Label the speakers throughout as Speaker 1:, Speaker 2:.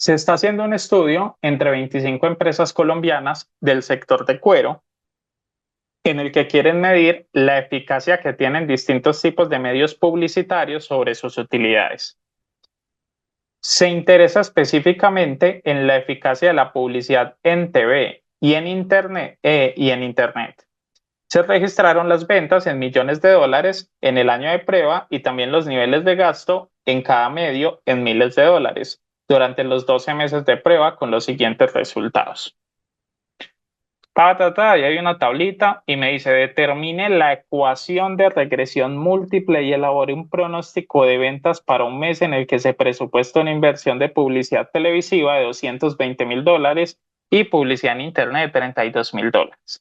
Speaker 1: Se está haciendo un estudio entre 25 empresas colombianas del sector de cuero en el que quieren medir la eficacia que tienen distintos tipos de medios publicitarios sobre sus utilidades. Se interesa específicamente en la eficacia de la publicidad en TV y en Internet. Se registraron las ventas en millones de dólares en el año de prueba y también los niveles de gasto en cada medio en miles de dólares durante los 12 meses de prueba con los siguientes resultados. Y hay una tablita y me dice: determine la ecuación de regresión múltiple y elabore un pronóstico de ventas para un mes en el que se presupuesta una inversión de publicidad televisiva de $220,000 y publicidad en Internet de $32,000.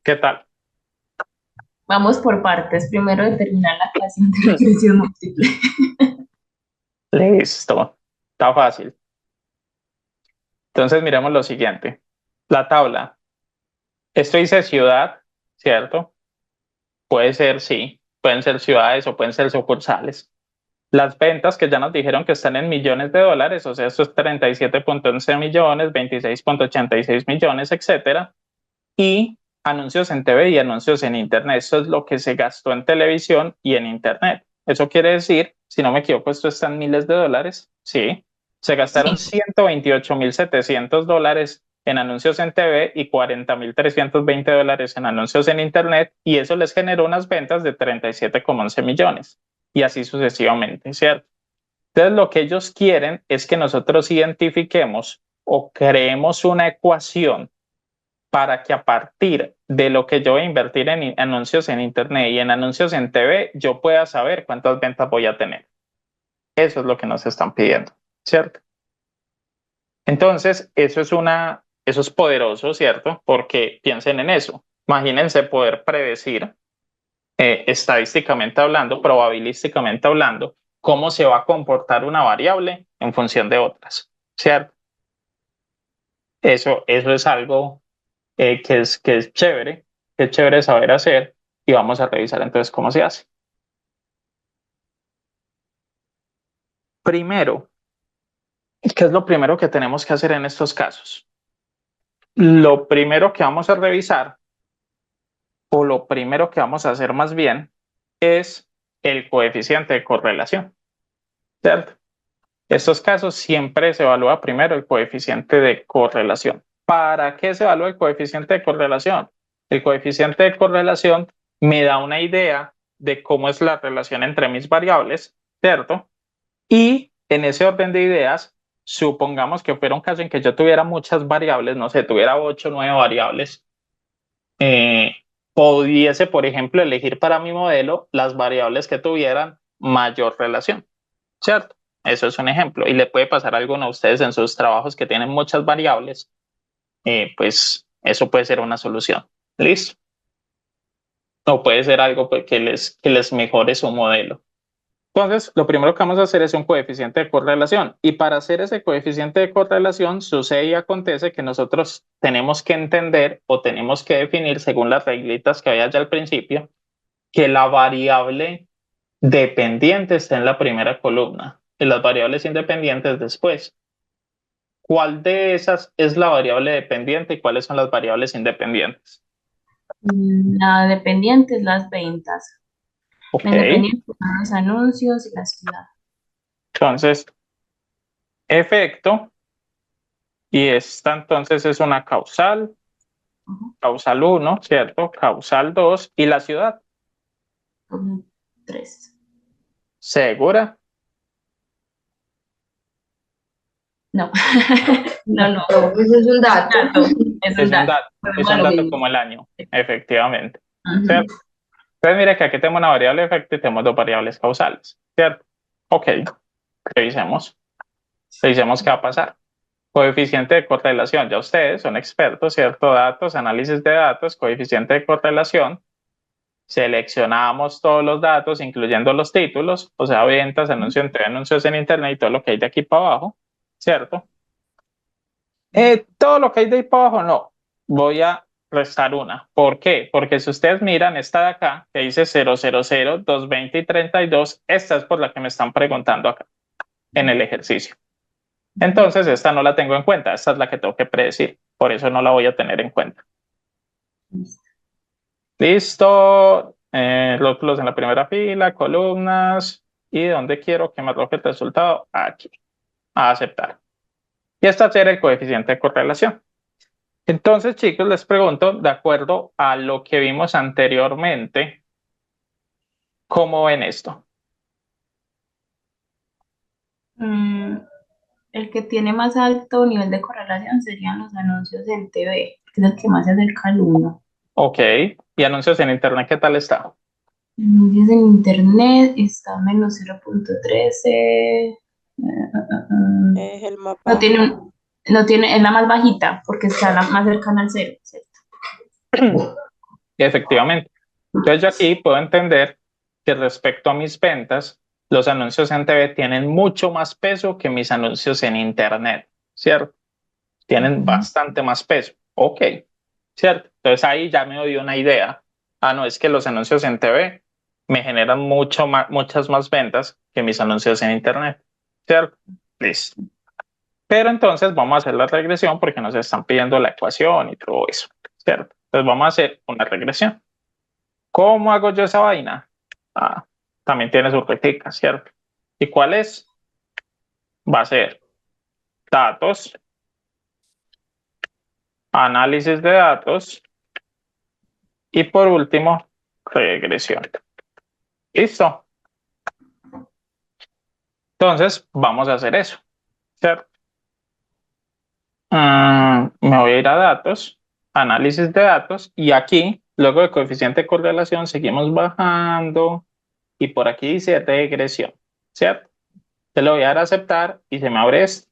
Speaker 1: ¿Qué tal?
Speaker 2: Vamos por partes. Primero determinar la ecuación de regresión múltiple.
Speaker 1: Listo. Está fácil. Entonces miremos lo siguiente. La tabla. Esto dice ciudad, ¿cierto? Puede ser, sí. Pueden ser ciudades o pueden ser sucursales. Las ventas que ya nos dijeron que están en millones de dólares, o sea, esto es 37.11 millones, 26.86 millones, etcétera. Y anuncios en TV y anuncios en Internet. Eso es lo que se gastó en televisión y en Internet. Eso quiere decir, si no me equivoco, esto está en miles de dólares. Sí. Se gastaron
Speaker 2: Sí.
Speaker 1: $128,700 en anuncios en TV y $40,320 en anuncios en Internet, y eso les generó unas ventas de 37,11 millones, y así sucesivamente, ¿cierto? Entonces, lo que ellos quieren es que nosotros identifiquemos o creemos una ecuación para que a partir de lo que yo voy a invertir en anuncios en Internet y en anuncios en TV, yo pueda saber cuántas ventas voy a tener. Eso es lo que nos están pidiendo, ¿cierto? Entonces, eso es poderoso, ¿cierto? Porque piensen en eso. Imagínense poder predecir, estadísticamente hablando, probabilísticamente hablando, cómo se va a comportar una variable en función de otras, ¿cierto? Eso es algo que es chévere saber hacer, y vamos a revisar entonces cómo se hace. Primero, ¿qué es lo primero que tenemos que hacer en estos casos? Lo primero que vamos a revisar, o lo primero que vamos a hacer más bien, es el coeficiente de correlación, ¿cierto? En estos casos siempre se evalúa primero el coeficiente de correlación. ¿Para qué se evalúa el coeficiente de correlación? El coeficiente de correlación me da una idea de cómo es la relación entre mis variables, ¿cierto? Y en ese orden de ideas, supongamos que fuera un caso en que yo tuviera muchas variables, no sé, tuviera 8 o 9 variables, eh, pudiese, por ejemplo, elegir para mi modelo las variables que tuvieran mayor relación, ¿cierto? Eso es un ejemplo, y le puede pasar a alguno a ustedes en sus trabajos que tienen muchas variables, pues eso puede ser una solución. ¿Listo? O puede ser algo pues, que les mejore su modelo. Entonces, lo primero que vamos a hacer es un coeficiente de correlación. Y para hacer ese coeficiente de correlación, sucede y acontece que nosotros tenemos que entender o tenemos que definir, según las reglitas que había allá al principio, que la variable dependiente está en la primera columna y las variables independientes después. ¿Cuál de esas es la variable dependiente y cuáles son las variables independientes?
Speaker 2: La dependiente es las ventas.
Speaker 1: Ok,
Speaker 2: La independiente son los anuncios y la ciudad.
Speaker 1: entonces, efecto, y esta entonces es una causal.
Speaker 2: Ujú.
Speaker 1: Causal uno, ¿cierto? Causal 2 y la ciudad.
Speaker 2: Como tres.
Speaker 1: ¿Segura?
Speaker 2: No, no, no.
Speaker 3: No, eso es un dato.
Speaker 2: Dato. Es un dato.
Speaker 1: Es
Speaker 2: Volvemos a
Speaker 1: un
Speaker 2: lo
Speaker 1: dato
Speaker 2: mismo.
Speaker 1: como el año, efectivamente,
Speaker 2: Ujú.
Speaker 1: ¿cierto? Entonces, mire que aquí tenemos una variable de efecto y tenemos dos variables causales, ¿cierto? Ok, revisemos. Revisemos qué va a pasar. Coeficiente de correlación, ya ustedes son expertos, ¿cierto? Datos, análisis de datos, coeficiente de correlación. Seleccionamos todos los datos, incluyendo los títulos, o sea, ventas, anuncios en TV, anuncios en Internet y todo lo que hay de aquí para abajo, ¿cierto? Todo lo que hay de ahí para abajo no. Voy a restar una. ¿Por qué? Porque si ustedes miran esta de acá, que dice 000, 220 y 32, esta es por la que me están preguntando acá en el ejercicio. Entonces, esta no la tengo en cuenta, esta es la que tengo que predecir, por eso no la voy a tener en cuenta. Listo, rótulos en la primera fila, columnas, y donde quiero que me arroje el resultado, aquí, a aceptar. Y esta será el coeficiente de correlación. Entonces, chicos, les pregunto, de acuerdo a lo que vimos anteriormente, ¿cómo ven esto?
Speaker 2: El que tiene más alto nivel de correlación serían los anuncios en TV, que es el que más se acerca al 1.
Speaker 1: Ok, y anuncios en internet, ¿qué tal está?
Speaker 2: Anuncios en internet está menos 0.13.
Speaker 3: Es el más
Speaker 2: No tiene
Speaker 3: bajo.
Speaker 2: no tiene, es la más bajita porque está la más cercana al 0, ¿cierto?
Speaker 1: Efectivamente. Entonces yo aquí puedo entender que respecto a mis ventas, los anuncios en TV tienen mucho más peso que mis anuncios en internet, ¿cierto? Tienen bastante más peso. Ok, ¿cierto? Entonces ahí ya me doy una idea. Ah, no, es que los anuncios en TV me generan muchas más ventas que mis anuncios en internet, ¿cierto? Listo. Pero entonces vamos a hacer la regresión porque nos están pidiendo la ecuación y todo eso, ¿cierto? Entonces vamos a hacer una regresión. ¿Cómo hago yo esa vaina? Ah, también tiene su rectica, ¿cierto? ¿Y cuál es? Va a ser datos, análisis de datos y por último, regresión. ¿Listo? Entonces, vamos a hacer eso, ¿cierto? Me voy a ir a datos, análisis de datos y aquí, luego de coeficiente de correlación, seguimos bajando y por aquí dice regresión, ¿cierto? Te lo voy a dar a aceptar y se me abre esto.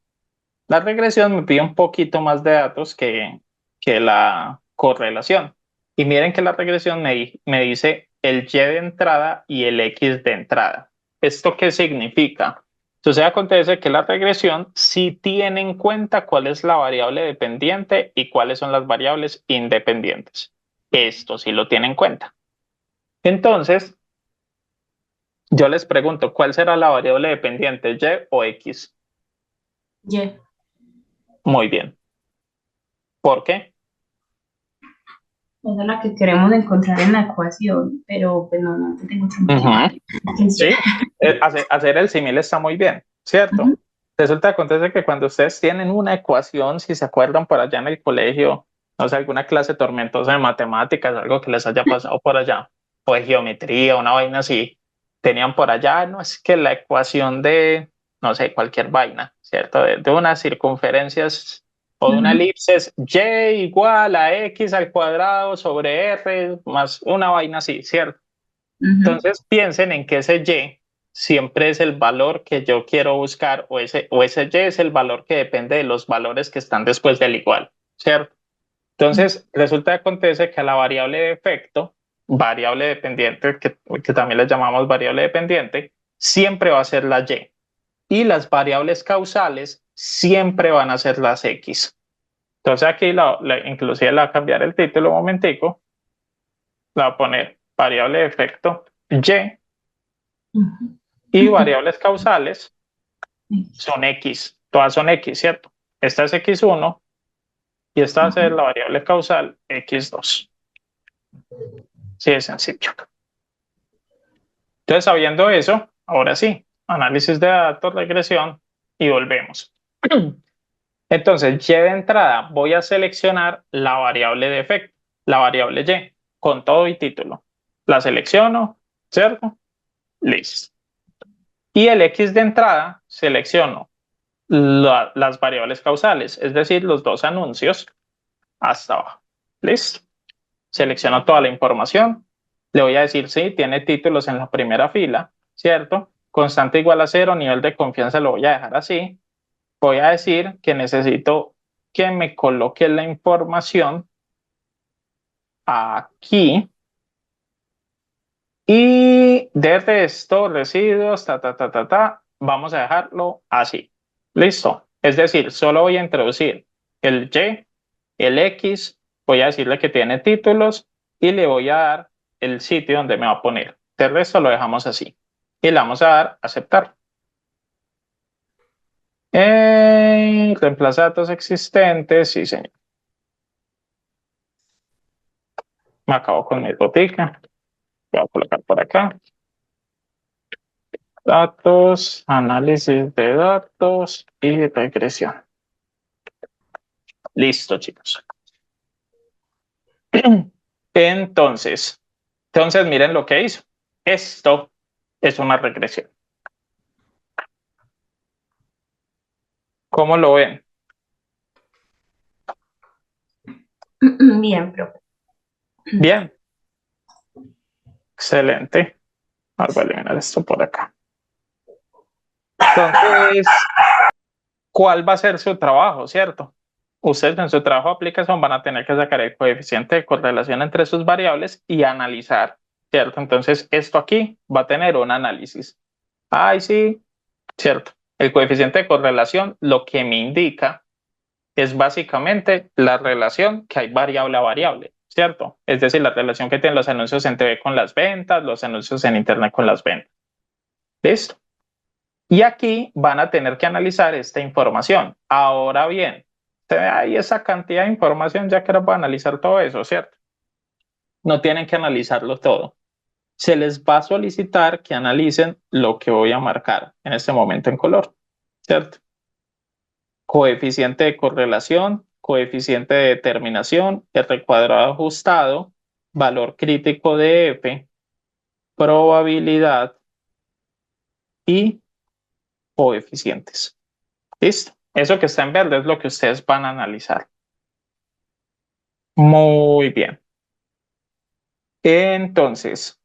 Speaker 1: La regresión me pide un poquito más de datos que la correlación. Y miren que la regresión me dice el Y de entrada y el X de entrada. ¿Esto qué significa? Entonces acontece que la regresión sí tiene en cuenta cuál es la variable dependiente y cuáles son las variables independientes. Esto sí lo tiene en cuenta. Entonces, yo les pregunto, ¿cuál será la variable dependiente, Y o X?
Speaker 2: Y.
Speaker 1: Muy bien. ¿Por qué?
Speaker 2: Esa es la que queremos encontrar en la ecuación, pero pues no tengo otra matemática.
Speaker 1: Sí, hacer el símil está muy bien, ¿cierto? Resulta acontece que cuando ustedes tienen una ecuación, si se acuerdan por allá en el colegio, no sé, alguna clase tormentosa de matemáticas, algo que les haya pasado por allá, o de geometría, una vaina así, tenían por allá, no es que la ecuación de, no sé, cualquier vaina, ¿cierto? De unas circunferencias o de una elipse es y igual a x al cuadrado sobre r más una vaina así, ¿cierto? Entonces piensen en que ese Y siempre es el valor que yo quiero buscar o ese Y es el valor que depende de los valores que están después del igual, ¿cierto? Entonces resulta que acontece que a la variable de efecto, variable dependiente, que también le llamamos variable dependiente, siempre va a ser la Y. Y las variables causales siempre van a ser las X. Entonces aquí inclusive le voy a cambiar el título un momentico, le voy a poner variable de efecto Y y variables causales son X, todas son X, ¿cierto? Esta es X1 y esta va a ser la variable causal X2. Sí, es sencillo. Entonces, sabiendo eso, ahora sí, análisis de datos, regresión y volvemos. Entonces, Y de entrada, voy a seleccionar la variable de efecto, la variable Y, con todo y título. La selecciono, ¿cierto? Listo. Y el X de entrada, selecciono las variables causales, es decir, los dos anuncios hasta abajo. Listo. Selecciono toda la información. Le voy a decir, sí, tiene títulos en la primera fila, ¿cierto? Constante igual a 0, nivel de confianza lo voy a dejar así. Voy a decir que necesito que me coloque la información aquí. Y de resto, residuos, vamos a dejarlo así. Listo. Es decir, solo voy a introducir el Y, el X voy a decirle que tiene títulos y le voy a dar el sitio donde me va a poner. De resto lo dejamos así y le vamos a dar aceptar. Reemplaza datos existentes, sí señor. Me acabo con mi botica. Voy a colocar por acá. Datos, análisis de datos y regresión. Listo, chicos. Entonces miren lo que hizo. Esto es una regresión. ¿Cómo lo ven?
Speaker 2: Bien, profe.
Speaker 1: Bien. Excelente. Voy a eliminar esto por acá. Entonces, ¿cuál va a ser su trabajo, cierto? Ustedes en su trabajo de aplicación van a tener que sacar el coeficiente de correlación entre sus variables y analizar, ¿cierto? Entonces, esto aquí va a tener un análisis. Ay, sí, cierto. El coeficiente de correlación lo que me indica es básicamente la relación que hay variable a variable, ¿cierto? Es decir, la relación que tienen los anuncios en TV con las ventas, los anuncios en Internet con las ventas. ¿Listo? Y aquí van a tener que analizar esta información. Ahora bien, hay esa cantidad de información ya que ahora van a analizar todo eso, ¿cierto? No tienen que analizarlo todo. Se les va a solicitar que analicen lo que voy a marcar en este momento en color, ¿cierto? Coeficiente de correlación, coeficiente de determinación, R cuadrado ajustado, valor crítico de F, probabilidad y coeficientes. ¿Listo? Eso que está en verde es lo que ustedes van a analizar. Muy bien. Entonces,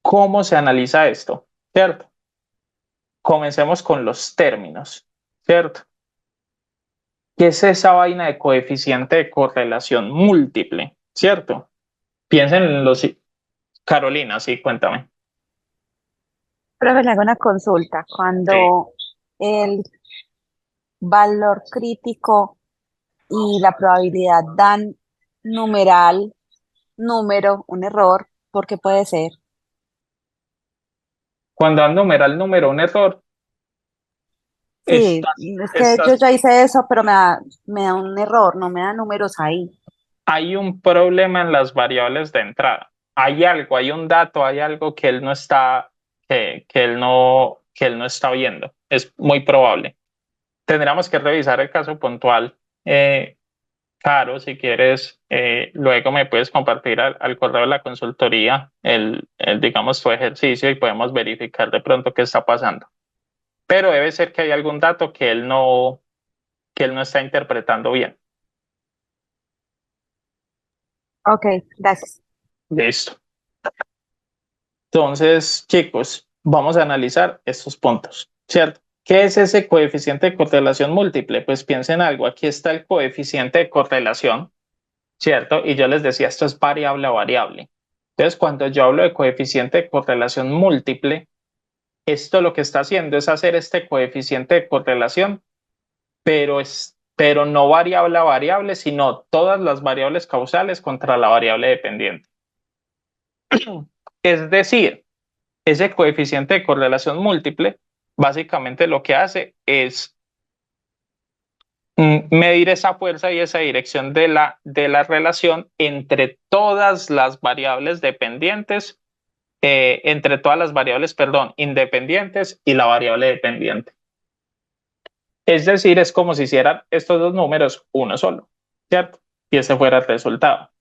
Speaker 1: ¿cómo se analiza esto? ¿Cierto? Comencemos con los términos, ¿cierto? ¿Qué es esa vaina de coeficiente de correlación múltiple? ¿Cierto? Piensen en los... Carolina, sí, cuéntame.
Speaker 3: Profe, le hago una consulta.
Speaker 1: Sí.
Speaker 3: Cuando el valor crítico y la probabilidad dan numeral, número, un error, ¿por qué puede ser?
Speaker 1: Cuando dan numeral número un error,
Speaker 3: Sí,
Speaker 1: estás,
Speaker 3: es que yo
Speaker 1: estás,
Speaker 3: ya hice eso, pero me da un error, no me da números ahí.
Speaker 1: hay un problema en las variables de entrada. Hay algo, hay un dato, hay algo que él no está, que él no está viendo. Es muy probable. Tendríamos que revisar el caso puntual. Caro, si quieres, luego me puedes compartir al correo de la consultoría digamos, tu ejercicio y podemos verificar de pronto qué está pasando. Pero debe ser que hay algún dato que él no está interpretando bien.
Speaker 3: Ok, gracias.
Speaker 1: Listo. Entonces, chicos, vamos a analizar estos puntos, ¿cierto? ¿Qué es ese coeficiente de correlación múltiple? Pues piensen algo, aquí está el coeficiente de correlación, ¿cierto? Y yo les decía, esto es variable a variable. Entonces, cuando yo hablo de coeficiente de correlación múltiple, esto lo que está haciendo es hacer este coeficiente de correlación, pero no variable a variable, sino todas las variables causales contra la variable dependiente. Es decir, ese coeficiente de correlación múltiple básicamente lo que hace es medir esa fuerza y esa dirección de la relación entre todas las variables dependientes, entre todas las variables, perdón, independientes y la variable dependiente. Es decir, es como si hicieran estos dos números uno solo, ¿cierto? Y ese fuera el resultado.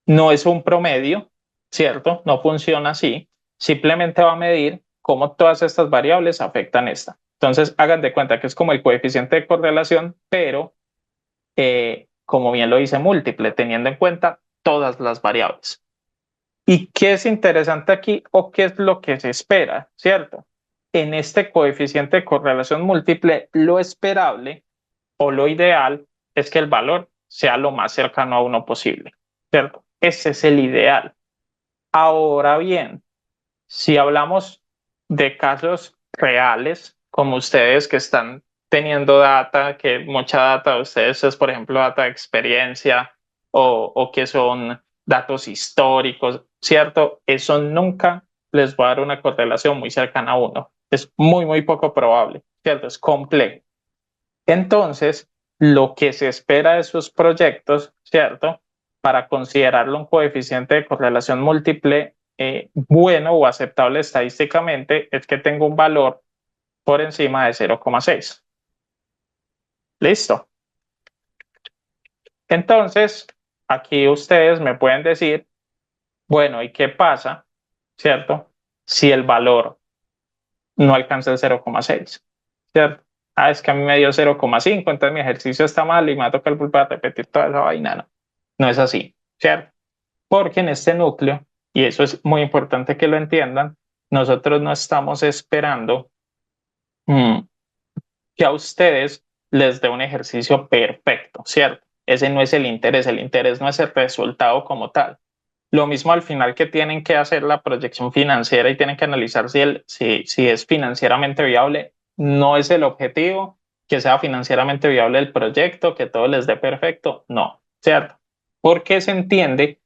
Speaker 1: No es un promedio, ¿cierto? No funciona así. Simplemente va a medir cómo todas estas variables afectan esta. Entonces, hagan de cuenta que es como el coeficiente de correlación, pero como bien lo dice, múltiple, teniendo en cuenta todas las variables. ¿Y qué es interesante aquí o qué es lo que se espera, cierto? En este coeficiente de correlación múltiple, lo esperable o lo ideal es que el valor sea lo más cercano a uno posible, ¿cierto? Ese es el ideal. Ahora bien, si hablamos de casos reales, como ustedes que están teniendo data, que mucha data de ustedes es, por ejemplo, data de experiencia o que son datos históricos, ¿cierto? Eso nunca les va a dar una correlación muy cercana a 1. Es muy, muy poco probable, ¿cierto? Es complejo. Entonces, lo que se espera de sus proyectos, ¿cierto? Para considerarlo un coeficiente de correlación múltiple bueno o aceptable estadísticamente es que tenga un valor por encima de 0,6. ¿Listo? Entonces, aquí ustedes me pueden decir, bueno, ¿y qué pasa, ¿cierto? Si el valor no alcanza el 0,6, ¿cierto? Ah, es que a mí me dio 0,5, entonces mi ejercicio está mal y me va a tocar volver a repetir toda esa vaina. No, no es así, ¿cierto? Porque en este núcleo, y eso es muy importante que lo entiendan, nosotros no estamos esperando que a ustedes les dé un ejercicio perfecto, ¿cierto? Ese no es el interés no es el resultado como tal. Lo mismo al final que tienen que hacer la proyección financiera y tienen que analizar si es financieramente viable, no es el objetivo que sea financieramente viable el proyecto, que todo les dé perfecto, no, ¿cierto? Porque se entiende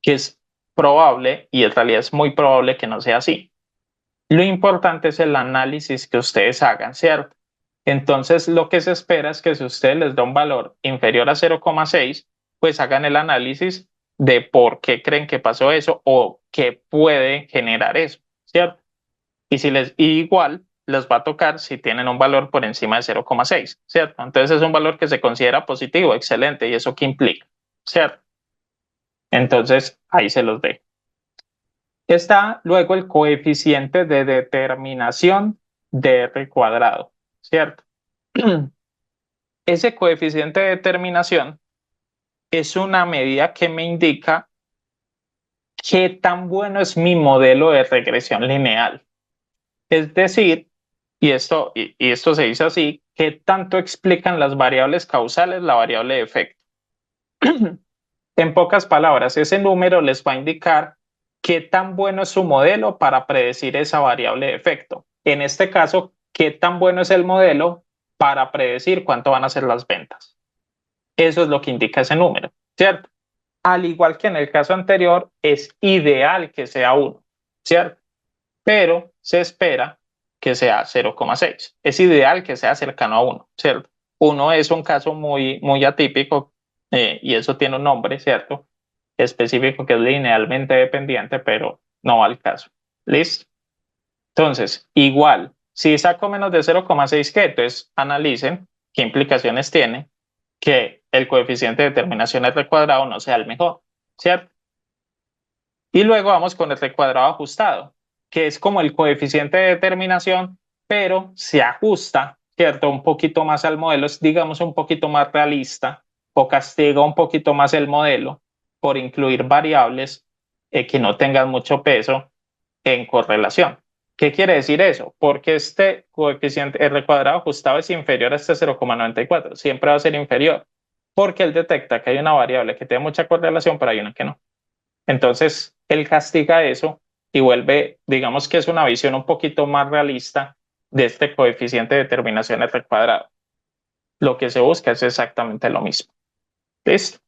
Speaker 1: que es probable y en realidad es muy probable que no sea así. Lo importante es el análisis que ustedes hagan, ¿cierto? Entonces, lo que se espera es que si ustedes les da un valor inferior a 0,6, pues hagan el análisis de por qué creen que pasó eso o qué puede generar eso, ¿cierto? Y igual les va a tocar si tienen un valor por encima de 0,6, ¿cierto? Entonces es un valor que se considera positivo, excelente, ¿y eso qué implica? ¿Cierto? Entonces, ahí se los dejo. Está luego el coeficiente de determinación de R cuadrado, ¿cierto? Ese coeficiente de determinación es una medida que me indica qué tan bueno es mi modelo de regresión lineal. Es decir, y esto se dice así, qué tanto explican las variables causales la variable de efecto. En pocas palabras, ese número les va a indicar qué tan bueno es su modelo para predecir esa variable de efecto. En este caso, qué tan bueno es el modelo para predecir cuánto van a ser las ventas. Eso es lo que indica ese número, ¿cierto? Al igual que en el caso anterior, es ideal que sea 1, ¿cierto? Pero se espera que sea 0,6. Es ideal que sea cercano a 1, ¿cierto? 1 es un caso muy, muy atípico y eso tiene un nombre, ¿cierto? Específico que es linealmente dependiente, pero no va al caso. ¿Listo? Entonces, igual, si saco menos de 0,6, ¿qué? Entonces analicen qué implicaciones tiene que el coeficiente de determinación R cuadrado no sea el mejor, ¿cierto? Y luego vamos con el R cuadrado ajustado, que es como el coeficiente de determinación, pero se ajusta, ¿cierto? Un poquito más al modelo, es digamos un poquito más realista o castiga un poquito más el modelo por incluir variables que no tengan mucho peso en correlación. ¿Qué quiere decir eso? Porque este coeficiente R cuadrado ajustado es inferior a este 0,94, siempre va a ser inferior, porque él detecta que hay una variable que tiene mucha correlación, pero hay una que no. Entonces, él castiga eso y vuelve, digamos que es una visión un poquito más realista de este coeficiente de determinación R cuadrado. Lo que se busca es exactamente lo mismo. ¿Listo?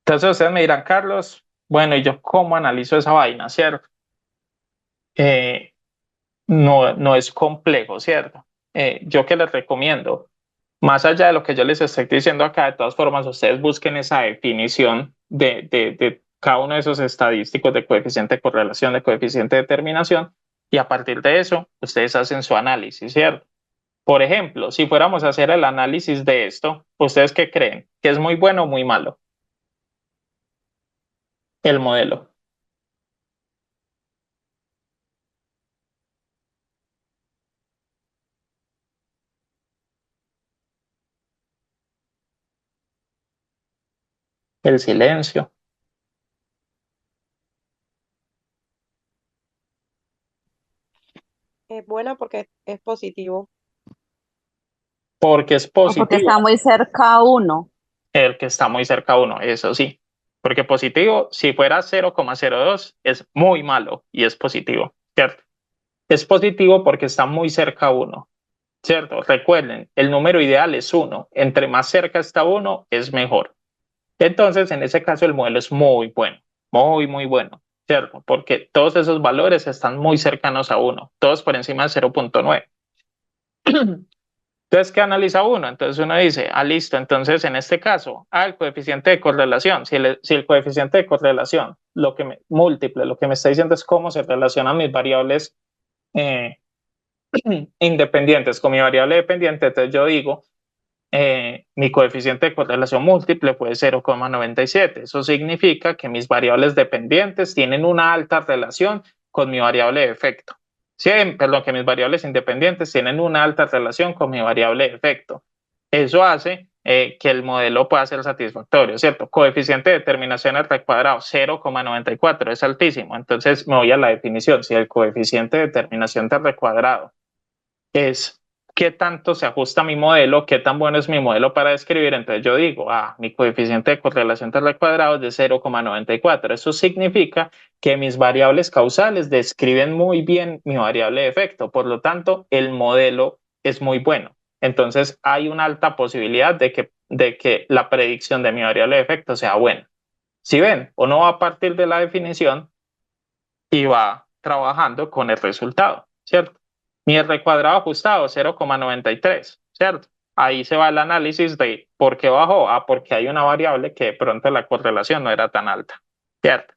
Speaker 1: Entonces ustedes me dirán, Carlos, bueno, ¿y yo cómo analizo esa vaina, cierto? Eh, no es complejo, ¿cierto? Yo que les recomiendo, más allá de lo que yo les estoy diciendo acá, de todas formas, ustedes busquen esa definición de cada uno de esos estadísticos de coeficiente de correlación, de coeficiente de determinación, y a partir de eso, ustedes hacen su análisis, ¿cierto? Por ejemplo, si fuéramos a hacer el análisis de esto, ¿ustedes qué creen? ¿Que es muy bueno o muy malo el modelo? El silencio.
Speaker 4: Es buena porque es positivo.
Speaker 1: Porque es
Speaker 3: O porque
Speaker 1: positivo.
Speaker 3: está muy cerca a uno.
Speaker 1: El que está muy cerca a 1, eso sí. Porque positivo, si fuera 0,02, es muy malo y es positivo, ¿cierto? Es positivo porque está muy cerca a 1, ¿cierto? Recuerden, el número ideal es 1. Entre más cerca está 1, es mejor. Entonces, en ese caso, el modelo es muy bueno, muy, muy bueno, ¿cierto? Porque todos esos valores están muy cercanos a 1, todos por encima de 0.9. Entonces, ¿qué analiza uno? Entonces uno dice, listo, entonces en este caso, el coeficiente de correlación, si el coeficiente de correlación, múltiple, lo que me está diciendo es cómo se relacionan mis variables eh, independientes con mi variable dependiente, entonces yo digo, mi coeficiente de correlación múltiple fue 0,97. Eso significa que mis variables dependientes tienen una alta relación con mi variable de efecto. Sí, perdón, que mis variables independientes tienen una alta relación con mi variable de efecto. Eso hace que el modelo pueda ser satisfactorio, ¿cierto? Coeficiente de determinación al cuadrado 0,94 es altísimo. Entonces me voy a la definición. Si el coeficiente de determinación del cuadrado es qué tanto se ajusta a mi modelo, qué tan bueno es mi modelo para describir. Entonces yo digo, mi coeficiente de correlación al cuadrado es de 0,94. Eso significa que mis variables causales describen muy bien mi variable de efecto. Por lo tanto, el modelo es muy bueno. Entonces hay una alta posibilidad de que la predicción de mi variable de efecto sea buena. Si ven, uno va a partir de la definición y va trabajando con el resultado, ¿cierto? Mi R cuadrado ajustado, 0,93, ¿cierto? Ahí se va el análisis de por qué bajó. Porque hay una variable que de pronto la correlación no era tan alta, ¿cierto?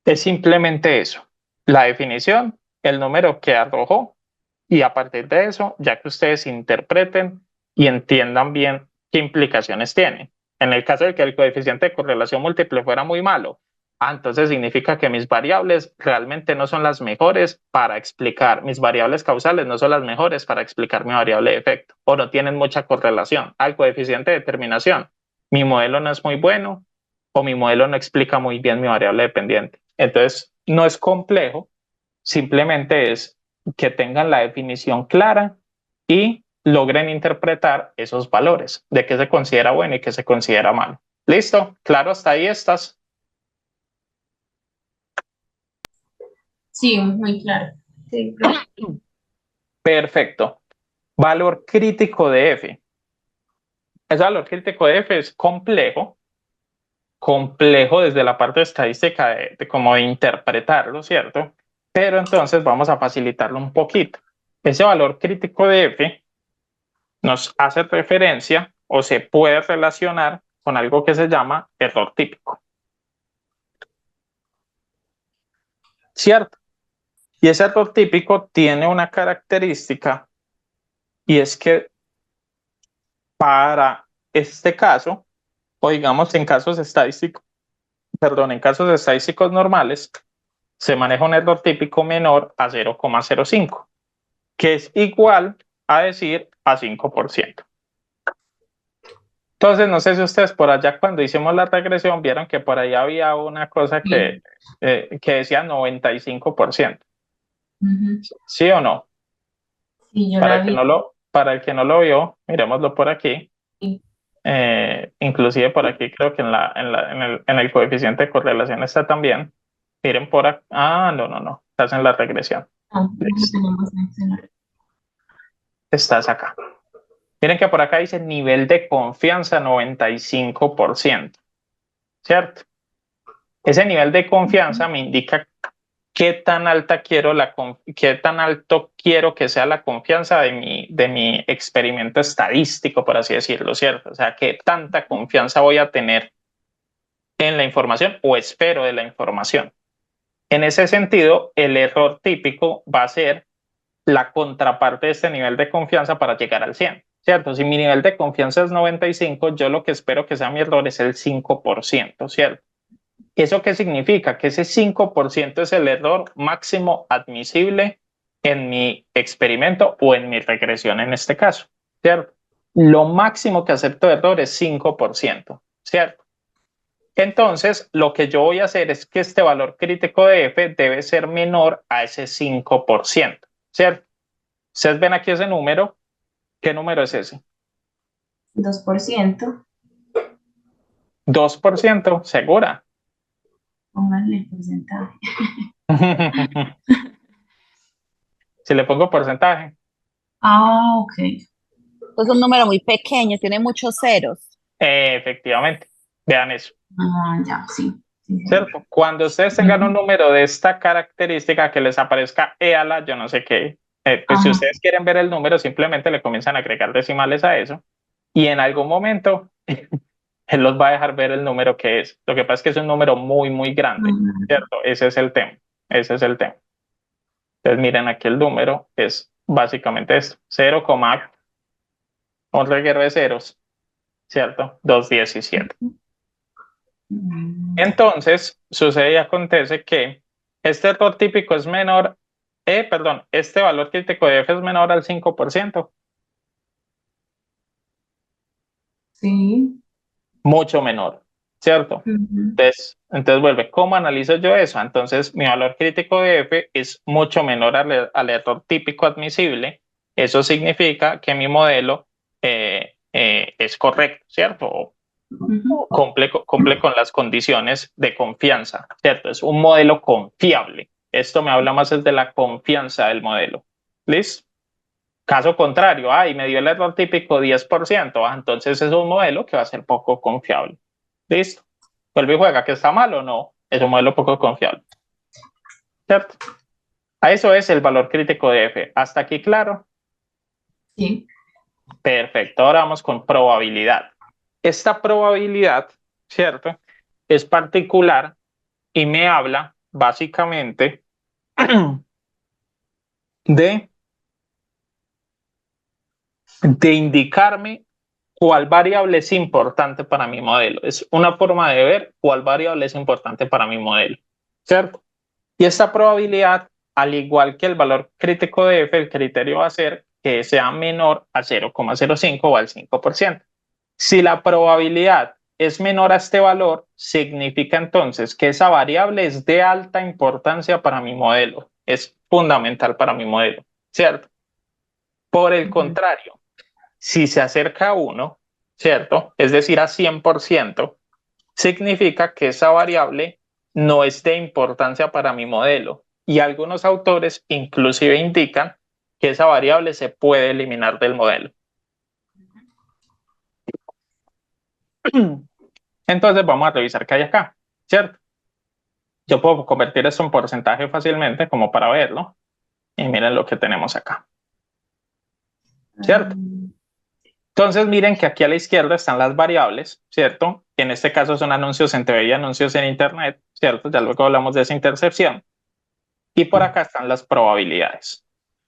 Speaker 1: Es simplemente eso. La definición, el número que arrojó, y a partir de eso, ya que ustedes interpreten y entiendan bien qué implicaciones tiene. En el caso de que el coeficiente de correlación múltiple fuera muy malo, entonces significa que mis variables realmente no son las mejores para explicar, mis variables causales no son las mejores para explicar mi variable de efecto, o no tienen mucha correlación al coeficiente de determinación. Mi modelo no es muy bueno, o mi modelo no explica muy bien mi variable dependiente. Entonces, no es complejo, simplemente es que tengan la definición clara y logren interpretar esos valores, de qué se considera bueno y qué se considera malo. ¿Listo? ¿Claro? ¿Hasta ahí estás?
Speaker 2: Sí, muy claro. Sí, profe.
Speaker 1: Perfecto. Valor crítico de F. Ese valor crítico de F es complejo desde la parte estadística de cómo de interpretarlo, ¿cierto? Pero entonces vamos a facilitarlo un poquito. Ese valor crítico de F nos hace referencia o se puede relacionar con algo que se llama error típico, ¿cierto? Y ese error típico tiene una característica y es que para este caso, o digamos en casos estadísticos, en casos estadísticos normales, se maneja un error típico menor a 0,05, que es igual a decir a 5%. Entonces, no sé si ustedes por allá cuando hicimos la regresión vieron que por ahí había una cosa que decía 95%. ¿Sí o no?
Speaker 2: Sí, yo
Speaker 1: Para
Speaker 2: la
Speaker 1: el que
Speaker 2: vi.
Speaker 1: para el que no lo vio, miremoslo por aquí. Inclusive por aquí creo que en el coeficiente de correlación está también. Miren por aquí. No. Estás en la regresión.
Speaker 2: No, no
Speaker 1: Listo.
Speaker 2: tenemos mencionar.
Speaker 1: Estás acá. Miren que por acá dice nivel de confianza 95%. ¿Cierto? Ese nivel de confianza me indica qué tan qué tan alto quiero que sea la confianza de mi experimento estadístico, por así decirlo, ¿cierto? O sea, qué tanta confianza voy a tener en la información o espero de la información. En ese sentido, el error típico va a ser la contraparte de este nivel de confianza para llegar al 100, ¿cierto? Si mi nivel de confianza es 95, yo lo que espero que sea mi error es el 5%, ¿cierto? ¿Eso qué significa? Que ese 5% es el error máximo admisible en mi experimento o en mi regresión en este caso, ¿cierto? Lo máximo que acepto de error es 5%, ¿cierto? Entonces, lo que yo voy a hacer es que este valor crítico de F debe ser menor a ese 5%, ¿cierto? Ustedes ven aquí ese número. ¿Qué número es ese?
Speaker 2: 2%.
Speaker 1: 2%, ¿segura?
Speaker 2: Pónganle el porcentaje.
Speaker 1: Si le pongo porcentaje,
Speaker 2: Ah, ok.
Speaker 3: Es un número muy pequeño, tiene muchos ceros.
Speaker 1: efectivamente, vean eso,
Speaker 2: Ah, ya, sí. Sí, sí.
Speaker 1: ¿cierto? Cuando ustedes tengan un
Speaker 2: Ujú.
Speaker 1: número de esta característica que les aparezca EALA, yo no sé qué, pues si
Speaker 2: Ajá.
Speaker 1: ustedes quieren ver el número, simplemente le comienzan a agregar decimales a eso y en algún momento él los va a dejar ver el número que es. Lo que pasa es que es un número muy, muy grande,
Speaker 2: Ujú.
Speaker 1: ¿cierto? Ese es el tema, ese es el tema. Entonces miren aquí el número es básicamente esto, 0, un reguero de ceros, ¿cierto? 217.
Speaker 2: Mm,
Speaker 1: Entonces, sucede y acontece que este error típico es menor, perdón, este valor crítico de F es menor al 5%,
Speaker 2: sí.
Speaker 1: mucho menor, ¿cierto?
Speaker 2: Ujú.
Speaker 1: Entonces vuelve, ¿cómo analizo yo eso? Entonces, mi valor crítico de F es mucho menor al error típico admisible. Eso significa que mi modelo es correcto, ¿cierto?
Speaker 2: Ujú.
Speaker 1: Cumple con las condiciones de confianza, ¿cierto? Es un modelo confiable. Esto me habla más es de la confianza del modelo. ¿Listo? Caso contrario, me dio el error típico 10%, entonces es un modelo que va a ser poco confiable. ¿Listo? Vuelve y juega, que está mal o no, es un modelo poco confiable. ¿Cierto? A eso es el valor crítico de F. ¿Hasta aquí claro?
Speaker 2: Sí.
Speaker 1: Perfecto, ahora vamos con probabilidad. Esta probabilidad, ¿cierto? Es particular y me habla básicamente de, de indicarme cuál variable es importante para mi modelo. Es una forma de ver cuál variable es importante para mi modelo, ¿cierto? Y esta probabilidad, al igual que el valor crítico de F, el criterio va a ser que sea menor a 0,05 o al 5%. Si la probabilidad es menor a este valor, significa entonces que esa variable es de alta importancia para mi modelo, es fundamental para mi modelo, ¿cierto? Por el
Speaker 2: Ujú.
Speaker 1: contrario, si se acerca a 1, ¿cierto? Es decir, a 100%, significa que esa variable no es de importancia para mi modelo. Y algunos autores inclusive indican que esa variable se puede eliminar del modelo. Entonces vamos a revisar qué hay acá, ¿cierto? Yo puedo convertir esto en porcentaje fácilmente como para verlo. Y miren lo que tenemos acá, ¿cierto?
Speaker 2: Ah,
Speaker 1: Entonces miren que aquí a la izquierda están las variables, ¿cierto? Que en este caso son anuncios en TV y anuncios en Internet, ¿cierto? Ya luego hablamos de esa intercepción. Y por acá están las probabilidades.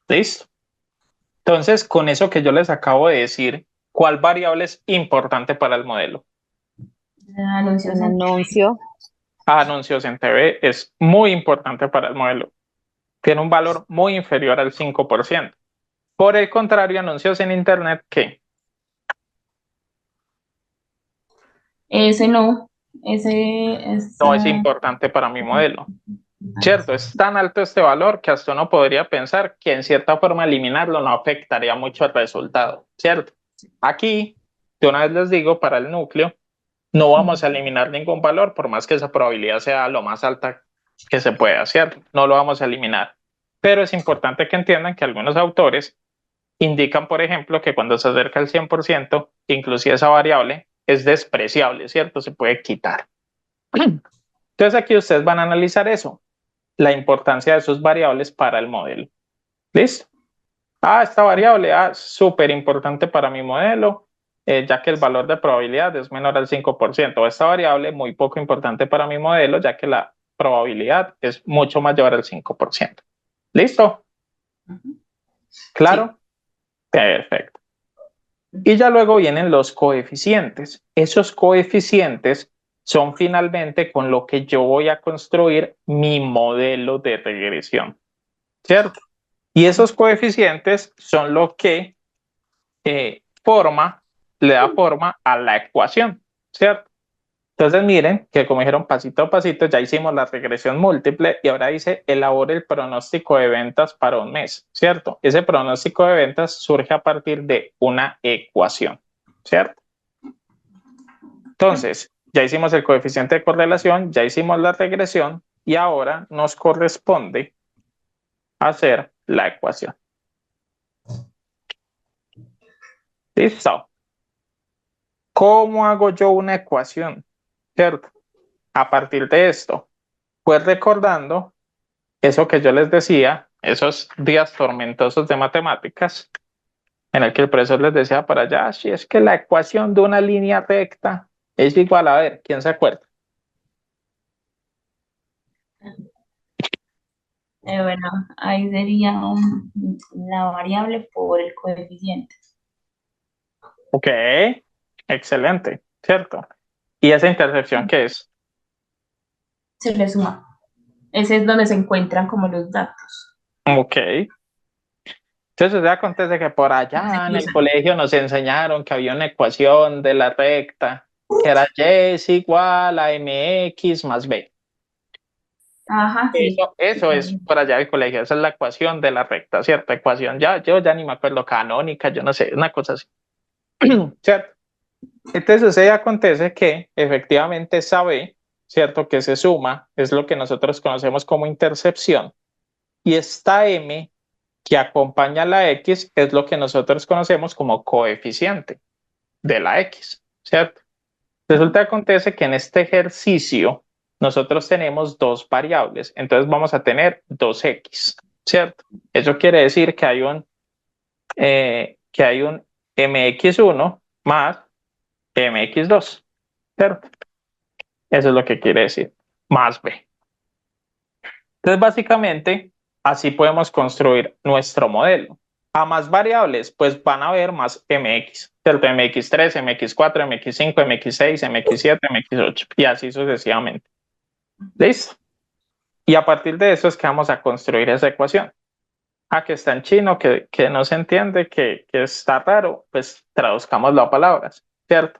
Speaker 1: ¿Listo? Entonces, con eso que yo les acabo de decir, ¿cuál variable es importante para el modelo?
Speaker 2: anuncios
Speaker 3: Un
Speaker 2: en TV.
Speaker 3: anuncio.
Speaker 1: Anuncios en TV es muy importante para el modelo. Tiene un valor muy inferior al 5%. Por el contrario, anuncios en Internet, ¿qué?
Speaker 2: Ese no. Ese es.
Speaker 1: No es importante para mi modelo. Cierto, es tan alto este valor que hasta uno podría pensar que en cierta forma eliminarlo no afectaría mucho el resultado, ¿cierto? Aquí, de una vez les digo, para el núcleo, no vamos a eliminar ningún valor, por más que esa probabilidad sea lo más alta que se pueda, ¿cierto? No lo vamos a eliminar. Pero es importante que entiendan que algunos autores indican, por ejemplo, que cuando se acerca al 100%, inclusive esa variable es despreciable, ¿cierto? Se puede quitar. Entonces aquí ustedes van a analizar eso, la importancia de sus variables para el modelo. ¿Listo? Esta variable, súper importante para mi modelo, ya que el valor de probabilidad es menor al 5%. Esta variable, muy poco importante para mi modelo, ya que la probabilidad es mucho mayor al 5%. ¿Listo?
Speaker 2: Sí.
Speaker 1: ¿Claro? Perfecto. Y ya luego vienen los coeficientes. Esos coeficientes son finalmente con lo que yo voy a construir mi modelo de regresión, ¿cierto? Y esos coeficientes son lo que le da forma a la ecuación, ¿cierto? Entonces miren que como dijeron pasito a pasito, ya hicimos la regresión múltiple y ahora dice elabore el pronóstico de ventas para un mes, ¿cierto? Ese pronóstico de ventas surge a partir de una ecuación, ¿cierto? Entonces, ya hicimos el coeficiente de correlación, ya hicimos la regresión y ahora nos corresponde hacer la ecuación. Listo. ¿Cómo hago yo una ecuación? ¿Cierto? A partir de esto, pues recordando eso que yo les decía, esos días tormentosos de matemáticas, en el que el profesor les decía para allá, si es que la ecuación de una línea recta es igual a ver, ¿quién se acuerda?
Speaker 2: Bueno, ahí sería la variable por el coeficiente.
Speaker 1: Ok, excelente, ¿cierto? ¿Y esa intercepción qué es?
Speaker 2: Se le suma. Ese es donde se encuentran como los datos.
Speaker 1: Ok. Entonces, acontece que por allá en el colegio nos enseñaron que había una ecuación de la recta, que era y es igual a mx más b.
Speaker 2: Ajá, sí.
Speaker 1: Eso es por allá del colegio, esa es la ecuación de la recta, ¿cierto? Ecuación, yo ya ni me acuerdo, canónica, yo no sé, una cosa así, ¿cierto? Entonces, acontece que efectivamente esa b, ¿cierto? Que se suma, es lo que nosotros conocemos como intercepción, y esta m que acompaña a la x es lo que nosotros conocemos como coeficiente de la x, ¿cierto? Resulta que acontece que en este ejercicio nosotros tenemos dos variables, entonces vamos a tener 2x, ¿cierto? Eso quiere decir que hay un mx1 más mx2, ¿cierto? Eso es lo que quiere decir, más b. Entonces, básicamente, así podemos construir nuestro modelo. A más variables, pues van a haber más mx, ¿cierto? mx3, mx4, mx5, mx6, mx7, mx8, y así sucesivamente. ¿Listo? Y a partir de eso es que vamos a construir esa ecuación. Que está en chino, que no se entiende, que está raro, pues traduzcámoslo a palabras, ¿cierto?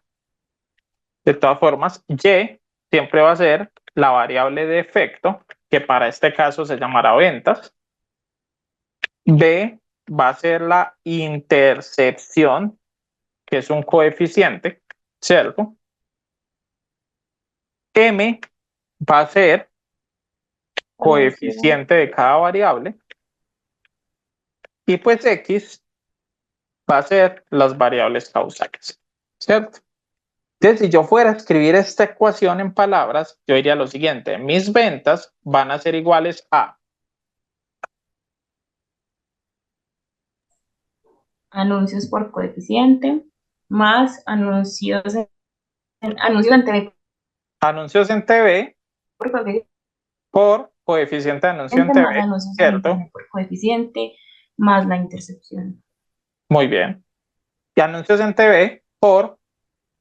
Speaker 1: De todas formas, y siempre va a ser la variable de efecto, que para este caso se llamará ventas. B va a ser la intercepción, que es un coeficiente, ¿cierto? M va a ser coeficiente de cada variable. Y pues X va a ser las variables causales, ¿cierto? Entonces, si yo fuera a escribir esta ecuación en palabras, yo diría lo siguiente: mis ventas van a ser iguales a
Speaker 2: Anuncios por coeficiente más anuncios en TV
Speaker 1: anuncios en TV
Speaker 2: por coeficiente
Speaker 1: por coeficiente de anuncio en TV,
Speaker 2: más anuncios en
Speaker 1: ¿cierto?
Speaker 2: internet por coeficiente más la intercepción.
Speaker 1: Muy bien. Y anuncios en TV por,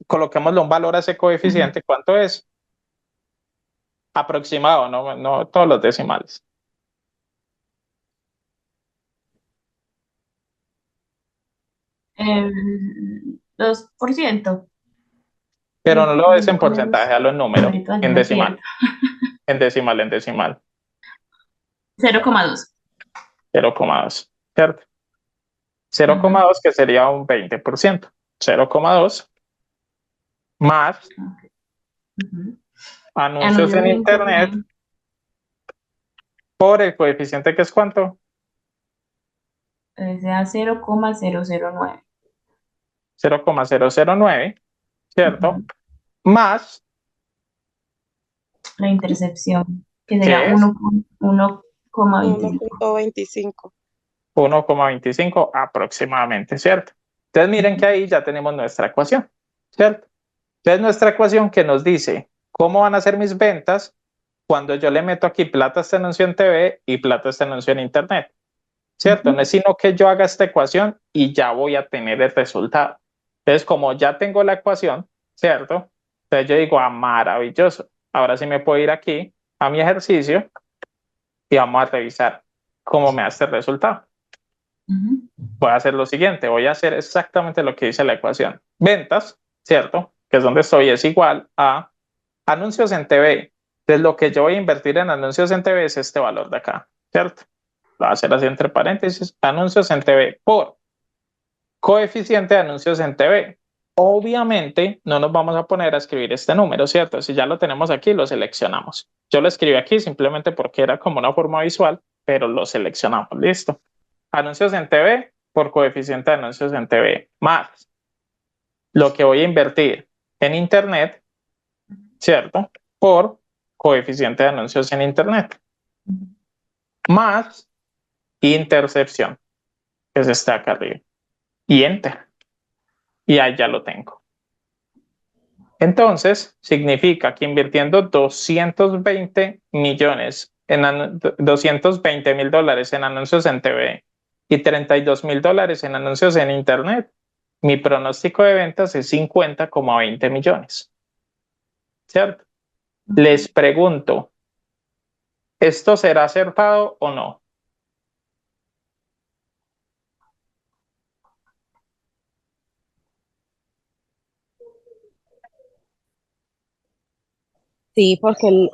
Speaker 1: coloquémosle un valor a ese coeficiente, ¿cuánto es? Aproximado, no todos los decimales.
Speaker 2: El 2%.
Speaker 1: Pero no lo des en
Speaker 2: Con
Speaker 1: porcentaje,
Speaker 2: esos
Speaker 1: hazlo en número,
Speaker 2: numeritos así
Speaker 1: en
Speaker 2: me
Speaker 1: decimal,
Speaker 2: pierdo.
Speaker 1: en decimal, en decimal.
Speaker 2: 0,2.
Speaker 1: 0,2, ¿cierto? 0,2 que sería un 20%. 0,2 más anuncios en internet por el coeficiente, que es ¿cuánto?
Speaker 2: Sea 0,009.
Speaker 1: 0,009, ¿cierto? Más,
Speaker 2: La intercepción, que sería
Speaker 1: ¿qué es?
Speaker 2: 1,25.
Speaker 4: 1.25.
Speaker 1: 1,25 aproximadamente, ¿cierto? Entonces miren que ahí ya tenemos nuestra ecuación, ¿cierto? Entonces nuestra ecuación que nos dice cómo van a ser mis ventas cuando yo le meto aquí plata a este anuncio en TV y plata a este anuncio en internet, ¿cierto? No es sino que yo haga esta ecuación y ya voy a tener el resultado. Entonces, como ya tengo la ecuación, ¿cierto? Entonces yo digo, maravilloso. Ahora sí me puedo ir aquí a mi ejercicio y vamos a revisar cómo me da este resultado. Voy a hacer lo siguiente, voy a hacer exactamente lo que dice la ecuación. Ventas, ¿cierto? Que es donde estoy, es igual a anuncios en TV. Entonces lo que yo voy a invertir en anuncios en TV es este valor de acá, ¿cierto? Lo voy a hacer así entre paréntesis, anuncios en TV por coeficiente de anuncios en TV. Obviamente no nos vamos a poner a escribir este número, ¿cierto? Si ya lo tenemos aquí, lo seleccionamos. Yo lo escribí aquí simplemente porque era como una forma visual, pero lo seleccionamos, ¿listo? anuncios en TV por coeficiente de anuncios en TV, más lo que voy a invertir en Internet, ¿cierto? Por coeficiente de anuncios en Internet, más intercepción, que es esta acá arriba, y Enter. Y ahí ya lo tengo. Entonces, significa que invirtiendo 220 millones, $220,000 en anuncios en TV y $32,000 en anuncios en Internet, mi pronóstico de ventas es 50,20 millones. ¿Cierto? Les pregunto, ¿esto será acertado o no?
Speaker 3: Sí, porque el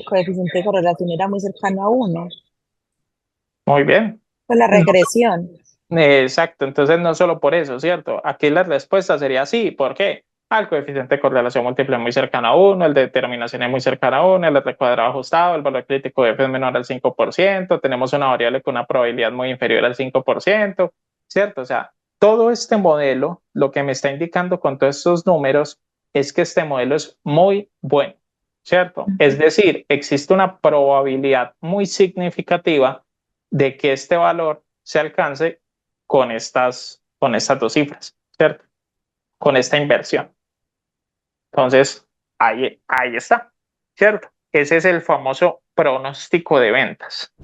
Speaker 3: coeficiente de correlación era muy cercano a 1,
Speaker 1: Muy bien.
Speaker 3: con la regresión.
Speaker 1: Exacto, entonces no solo por eso, ¿cierto? Aquí la respuesta sería sí. ¿Por qué? El coeficiente de correlación múltiple es muy cercano a 1, el de determinación es muy cercano a 1, el R cuadrado ajustado, el valor crítico de F es menor al 5%, tenemos una variable con una probabilidad muy inferior al 5%, ¿cierto? O sea, todo este modelo, lo que me está indicando con todos estos números es que este modelo es muy bueno, ¿cierto? Es decir, existe una probabilidad muy significativa de que este valor se alcance con estas dos cifras, ¿cierto? Con esta inversión. Entonces, ahí está, ¿cierto? Ese es el famoso pronóstico de ventas.